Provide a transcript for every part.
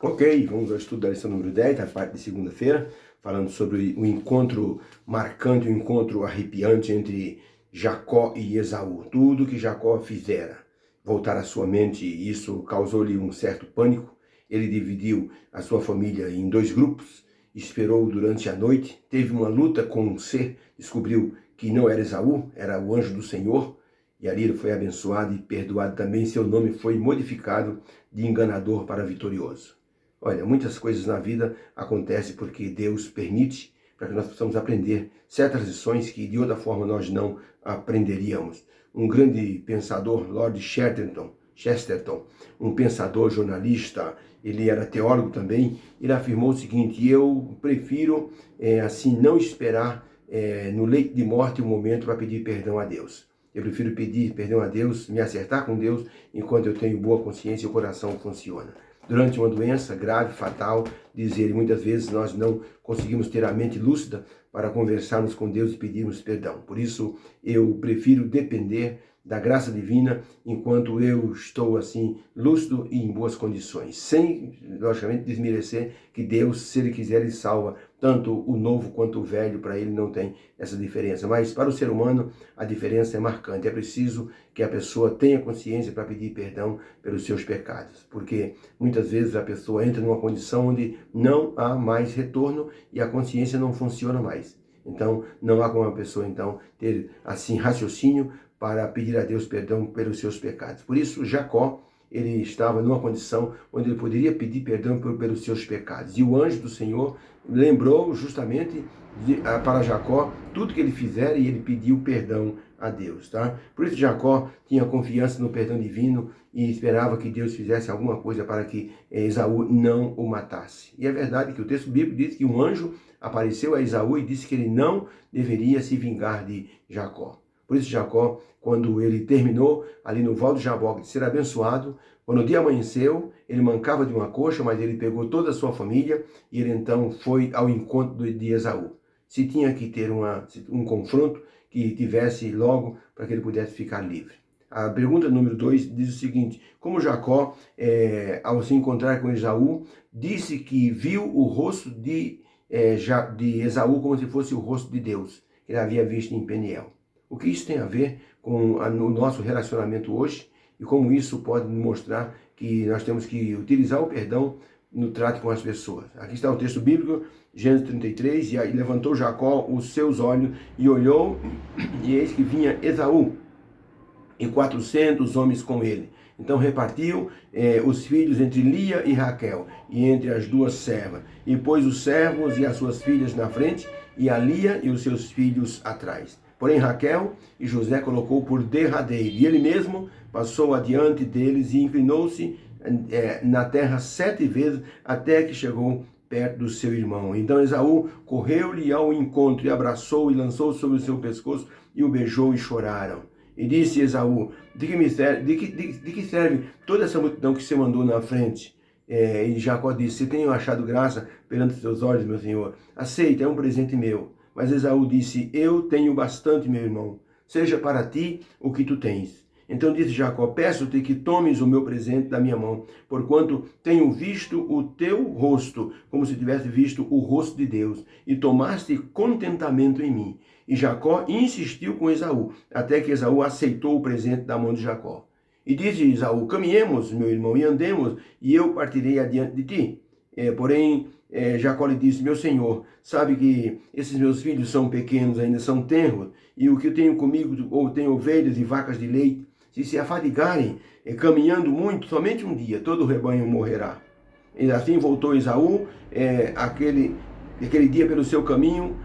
Ok, vamos ao estudo da lição número 10, a parte de segunda-feira, falando sobre o encontro marcante, o encontro arrepiante entre Jacó e Esaú. Tudo que Jacó fizera voltar à sua mente, isso causou-lhe um certo pânico. Ele dividiu a sua família em dois grupos, esperou durante a noite, teve uma luta com um ser, descobriu que não era Esaú, era o anjo do Senhor, e ali ele foi abençoado e perdoado também. Seu nome foi modificado de enganador para vitorioso. Olha, muitas coisas na vida acontecem porque Deus permite para que nós possamos aprender certas lições que de outra forma nós não aprenderíamos. Um grande pensador, Lord Chesterton, um pensador jornalista, ele era teólogo também, ele afirmou o seguinte: eu prefiro assim não esperar no leito de morte um momento para pedir perdão a Deus. Eu prefiro pedir perdão a Deus, me acertar com Deus, enquanto eu tenho boa consciência e o coração funciona. Durante uma doença grave, fatal, diz ele, muitas vezes nós não conseguimos ter a mente lúcida para conversarmos com Deus e pedirmos perdão. Por isso, eu prefiro depender da graça divina enquanto eu estou assim lúcido e em boas condições, sem logicamente desmerecer que Deus, se ele quiser, ele salva tanto o novo quanto o velho. Para ele não tem essa diferença, mas para o ser humano a diferença é marcante. É preciso que a pessoa tenha consciência para pedir perdão pelos seus pecados, porque muitas vezes a pessoa entra numa condição onde não há mais retorno e a consciência não funciona mais. Então não há como a pessoa então ter assim raciocínio para pedir a Deus perdão pelos seus pecados. Por isso, Jacó, ele estava numa condição onde ele poderia pedir perdão pelos seus pecados. E o anjo do Senhor lembrou justamente para Jacó tudo que ele fizera e ele pediu perdão a Deus, tá? Por isso Jacó tinha confiança no perdão divino e esperava que Deus fizesse alguma coisa para que Esaú não o matasse. E é verdade que o texto bíblico diz que um anjo apareceu a Esaú e disse que ele não deveria se vingar de Jacó. Por isso Jacó, quando ele terminou ali no Val do Jaboque de ser abençoado, quando o dia amanheceu, ele mancava de uma coxa, mas ele pegou toda a sua família e ele então foi ao encontro de Esaú. Se tinha que ter um confronto, que tivesse logo para que ele pudesse ficar livre. A pergunta número 2 diz o seguinte: como Jacó, ao se encontrar com Esaú, disse que viu o rosto de Esaú como se fosse o rosto de Deus, que ele havia visto em Peniel. O que isso tem a ver com o nosso relacionamento hoje e como isso pode mostrar que nós temos que utilizar o perdão no trato com as pessoas. Aqui está o texto bíblico, Gênesis 33, e aí levantou Jacó os seus olhos e olhou, e eis que vinha Esaú e 400 homens com ele. Então repartiu os filhos entre Lia e Raquel, e entre as duas servas, e pôs os servos e as suas filhas na frente, e a Lia e os seus filhos atrás. Porém Raquel e José colocou por derradeiro, e ele mesmo passou adiante deles e inclinou-se na terra 7 vezes, até que chegou perto do seu irmão. Então Esaú correu-lhe ao encontro, e abraçou e lançou sobre o seu pescoço, e o beijou, e choraram. E disse Esaú: de que serve toda essa multidão que você mandou na frente? E Jacó disse: tenho achado graça perante os teus olhos, meu senhor. Aceita, é um presente meu. Mas Esaú disse: eu tenho bastante, meu irmão. Seja para ti o que tu tens. Então disse Jacó: peço-te que tomes o meu presente da minha mão, porquanto tenho visto o teu rosto, como se tivesse visto o rosto de Deus, e tomaste contentamento em mim. E Jacó insistiu com Esaú, até que Esaú aceitou o presente da mão de Jacó. E disse Esaú: caminhemos, meu irmão, e andemos, e eu partirei adiante de ti. Porém, Jacó lhe disse: meu senhor, sabe que esses meus filhos são pequenos, ainda são tenros, e o que eu tenho comigo, ou tenho ovelhas e vacas de leite, se afadigarem, caminhando muito, somente um dia, todo o rebanho morrerá. E assim voltou Esaú, aquele dia pelo seu caminho,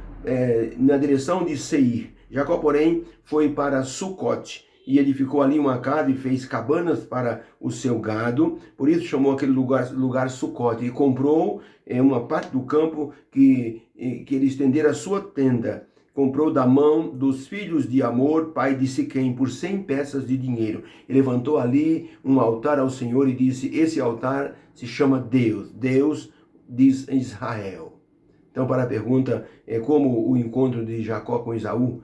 na direção de Seir. Jacó, porém, foi para Sucote, e edificou ali uma casa e fez cabanas para o seu gado. Por isso chamou aquele lugar Sucote, e comprou uma parte do campo que ele estendera a sua tenda. Comprou da mão dos filhos de Amor, pai de Siquém, por 100 peças de dinheiro. E levantou ali um altar ao Senhor e disse: esse altar se chama Deus, Deus de Israel. Então, para a pergunta, como o encontro de Jacó com Esaú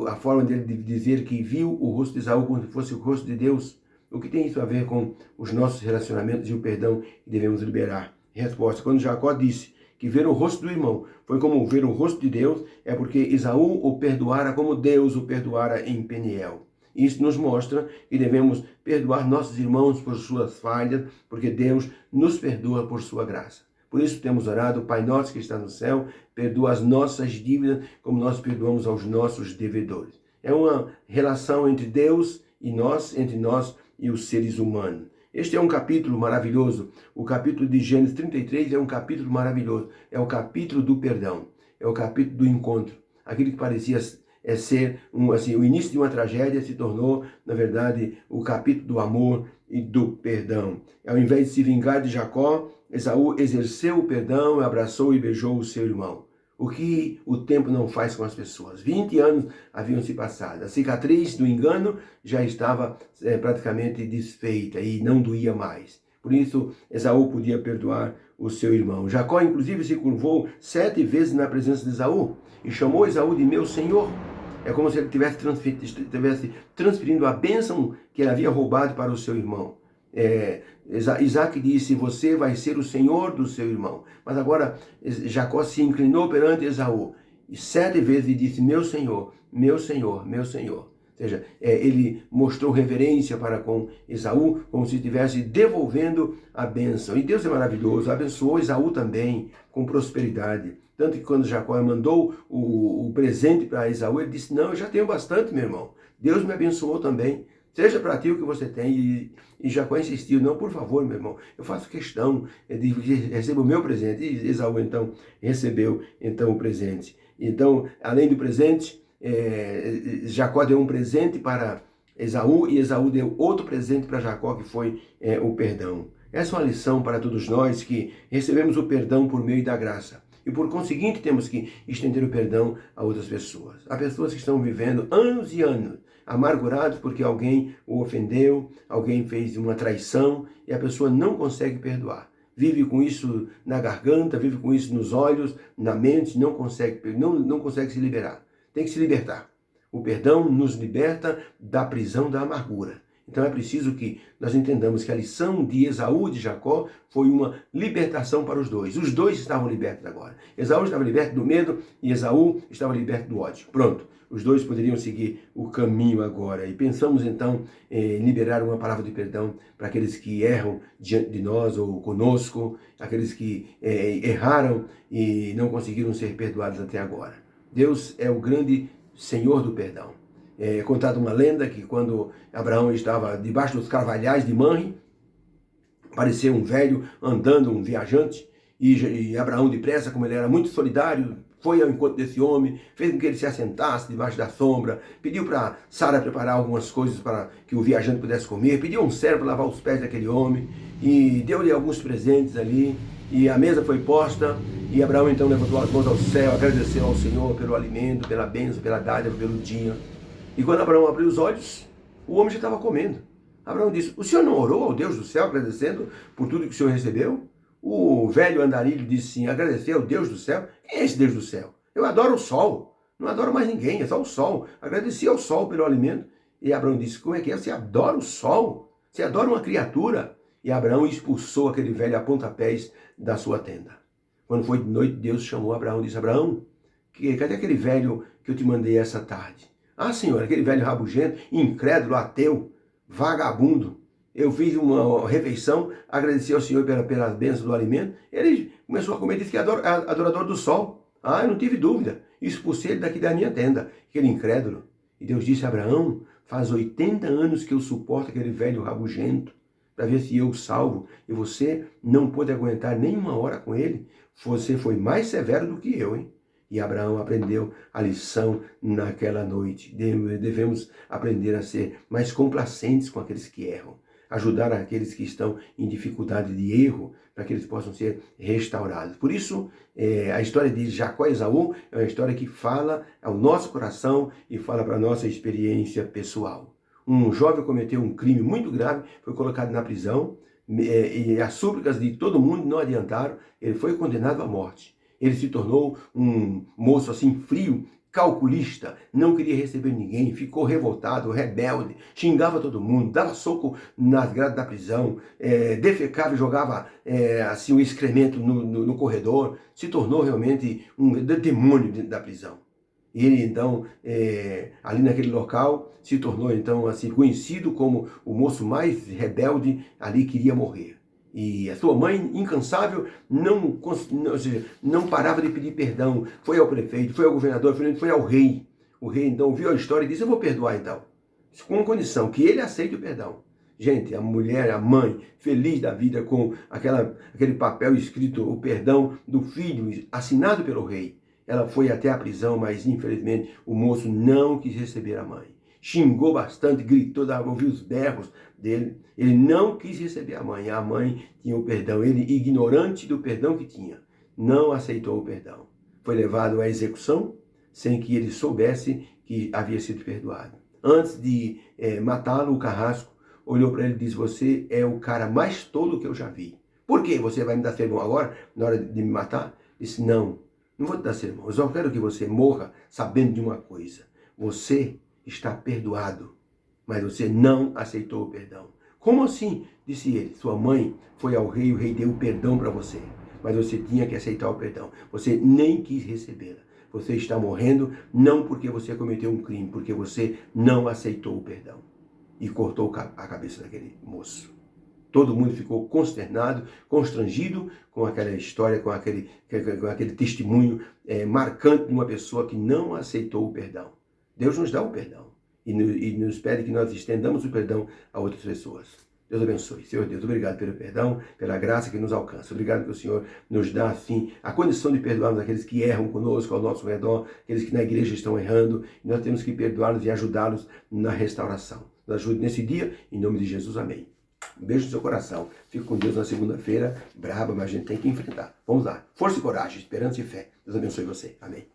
a forma dele de dizer que viu o rosto de Esaú como se fosse o rosto de Deus, O que tem isso a ver com os nossos relacionamentos e o perdão que devemos liberar? Resposta: quando Jacó disse que ver o rosto do irmão foi como ver o rosto de Deus, é porque Esaú o perdoara como Deus o perdoara em Peniel. Isso nos mostra que devemos perdoar nossos irmãos por suas falhas, porque Deus nos perdoa por sua graça. Por isso temos orado: Pai nosso que está no céu, perdoa as nossas dívidas como nós perdoamos aos nossos devedores. É uma relação entre Deus e nós, entre nós e os seres humanos. Este é um capítulo maravilhoso. O capítulo de Gênesis 33 é um capítulo maravilhoso. É o capítulo do perdão. É o capítulo do encontro. Aquilo que parecia ser o início de uma tragédia se tornou, na verdade, o capítulo do amor e do perdão. Ao invés de se vingar de Jacó, Esaú exerceu o perdão, abraçou e beijou o seu irmão. O que o tempo não faz com as pessoas. 20 anos haviam se passado. A cicatriz do engano já estava praticamente desfeita e não doía mais. Por isso, Esaú podia perdoar o seu irmão. Jacó, inclusive, se curvou 7 vezes na presença de Esaú e chamou Esaú de meu senhor. É como se ele estivesse transferindo a bênção que ele havia roubado para o seu irmão. Isaac disse: você vai ser o senhor do seu irmão. Mas agora Jacó se inclinou perante Esaú e 7 vezes lhe disse: meu senhor, meu senhor, meu senhor. Ou seja, ele mostrou reverência para com Esaú, como se estivesse devolvendo a bênção. E Deus é maravilhoso, abençoou Esaú também com prosperidade. Tanto que quando Jacó mandou o presente para Esaú, ele disse: não, eu já tenho bastante, meu irmão. Deus me abençoou também. Seja para ti o que você tem. E Jacó insistiu: não, por favor, meu irmão, eu faço questão de receber o meu presente. E Esaú, então, recebeu o presente. Então, além do presente, Jacó deu um presente para Esaú e Esaú deu outro presente para Jacó, que foi o perdão. Essa é uma lição para todos nós que recebemos o perdão por meio da graça. E por conseguinte temos que estender o perdão a outras pessoas. Há pessoas que estão vivendo anos e anos amargurados porque alguém o ofendeu, alguém fez uma traição e a pessoa não consegue perdoar. Vive com isso na garganta, vive com isso nos olhos, na mente, não consegue se liberar. Tem que se libertar. O perdão nos liberta da prisão da amargura. Então é preciso que nós entendamos que a lição de Esaú e de Jacó foi uma libertação para os dois. Os dois estavam libertos agora. Esaú estava liberto do medo e Esaú estava liberto do ódio. Pronto, os dois poderiam seguir o caminho agora. E pensamos então em liberar uma palavra de perdão para aqueles que erram diante de nós ou conosco, aqueles que erraram e não conseguiram ser perdoados até agora. Deus é o grande Senhor do perdão. É contada uma lenda que quando Abraão estava debaixo dos carvalhais de Manre, apareceu um velho andando, um viajante, e Abraão, depressa, como ele era muito solidário, foi ao encontro desse homem, fez com que ele se assentasse debaixo da sombra, pediu para Sara preparar algumas coisas para que o viajante pudesse comer, pediu a um servo para lavar os pés daquele homem, e deu-lhe alguns presentes ali, e a mesa foi posta, e Abraão então levantou as mãos ao céu, agradeceu ao Senhor pelo alimento, pela bênção, pela dádiva, pelo dia. E quando Abraão abriu os olhos, o homem já estava comendo. Abraão disse: o senhor não orou ao Deus do céu agradecendo por tudo que o senhor recebeu? O velho andarilho disse sim: agradecer ao Deus do céu? Quem é esse Deus do céu? Eu adoro o sol. Não adoro mais ninguém, é só o sol. Agradeci ao sol pelo alimento. E Abraão disse: como é que é? Você adora o sol? Você adora uma criatura? E Abraão expulsou aquele velho a pontapés da sua tenda. Quando foi de noite, Deus chamou Abraão e disse: Abraão, cadê aquele velho que eu te mandei essa tarde? Ah, senhor, aquele velho rabugento, incrédulo, ateu, vagabundo. Eu fiz uma refeição, agradeci ao Senhor pelas bênçãos do alimento. Ele começou a comer, disse que é adorador do sol. Ah, eu não tive dúvida. Expulsei ele daqui da minha tenda, aquele incrédulo. E Deus disse a Abraão: faz 80 anos que eu suporto aquele velho rabugento, para ver se eu o salvo. E você não pôde aguentar nem uma hora com ele. Você foi mais severo do que eu, hein? E Abraão aprendeu a lição naquela noite. Devemos aprender a ser mais complacentes com aqueles que erram. Ajudar aqueles que estão em dificuldade de erro, para que eles possam ser restaurados. Por isso, a história de Jacó e Esaú é uma história que fala ao nosso coração e fala para a nossa experiência pessoal. Um jovem cometeu um crime muito grave, foi colocado na prisão, e as súplicas de todo mundo não adiantaram, ele foi condenado à morte. Ele se tornou um moço assim frio, calculista, não queria receber ninguém, ficou revoltado, rebelde, xingava todo mundo, dava soco nas grades da prisão, defecava e jogava assim, o excremento no corredor, se tornou realmente um demônio dentro da prisão. Ele então, ali naquele local, se tornou então assim conhecido como o moço mais rebelde, ali queria morrer. E a sua mãe, incansável, não parava de pedir perdão. Foi ao prefeito, foi ao governador, foi ao rei. O rei então ouviu a história e disse: eu vou perdoar então. Com uma condição, que ele aceite o perdão. Gente, a mulher, a mãe, feliz da vida com aquele papel escrito, o perdão do filho, assinado pelo rei. Ela foi até a prisão, mas infelizmente o moço não quis receber a mãe. Xingou bastante, gritou, ouviu os berros dele. Ele não quis receber a mãe tinha o perdão. Ele, ignorante do perdão que tinha, não aceitou o perdão. Foi levado à execução sem que ele soubesse que havia sido perdoado. Antes de matá-lo, o carrasco olhou para ele e disse: você é o cara mais tolo que eu já vi. Por quê? Você vai me dar sermão agora, na hora de me matar? Disse: não vou te dar sermão. Eu só quero que você morra sabendo de uma coisa. Você está perdoado, mas você não aceitou o perdão. Como assim? Disse ele: sua mãe foi ao rei, o rei deu o perdão para você, mas você tinha que aceitar o perdão. Você nem quis recebê-la. Você está morrendo não porque você cometeu um crime, porque você não aceitou o perdão. E cortou a cabeça daquele moço. Todo mundo ficou consternado, constrangido com aquela história, com aquele testemunho marcante de uma pessoa que não aceitou o perdão. Deus nos dá o perdão e nos pede que nós estendamos o perdão a outras pessoas. Deus abençoe. Senhor Deus, obrigado pelo perdão, pela graça que nos alcança. Obrigado que o Senhor nos dá, assim, a condição de perdoarmos aqueles que erram conosco, ao nosso redor, aqueles que na igreja estão errando. E nós temos que perdoá-los e ajudá-los na restauração. Nos ajude nesse dia, em nome de Jesus. Amém. Um beijo no seu coração. Fico com Deus na segunda-feira. Braba, mas a gente tem que enfrentar. Vamos lá. Força e coragem, esperança e fé. Deus abençoe você. Amém.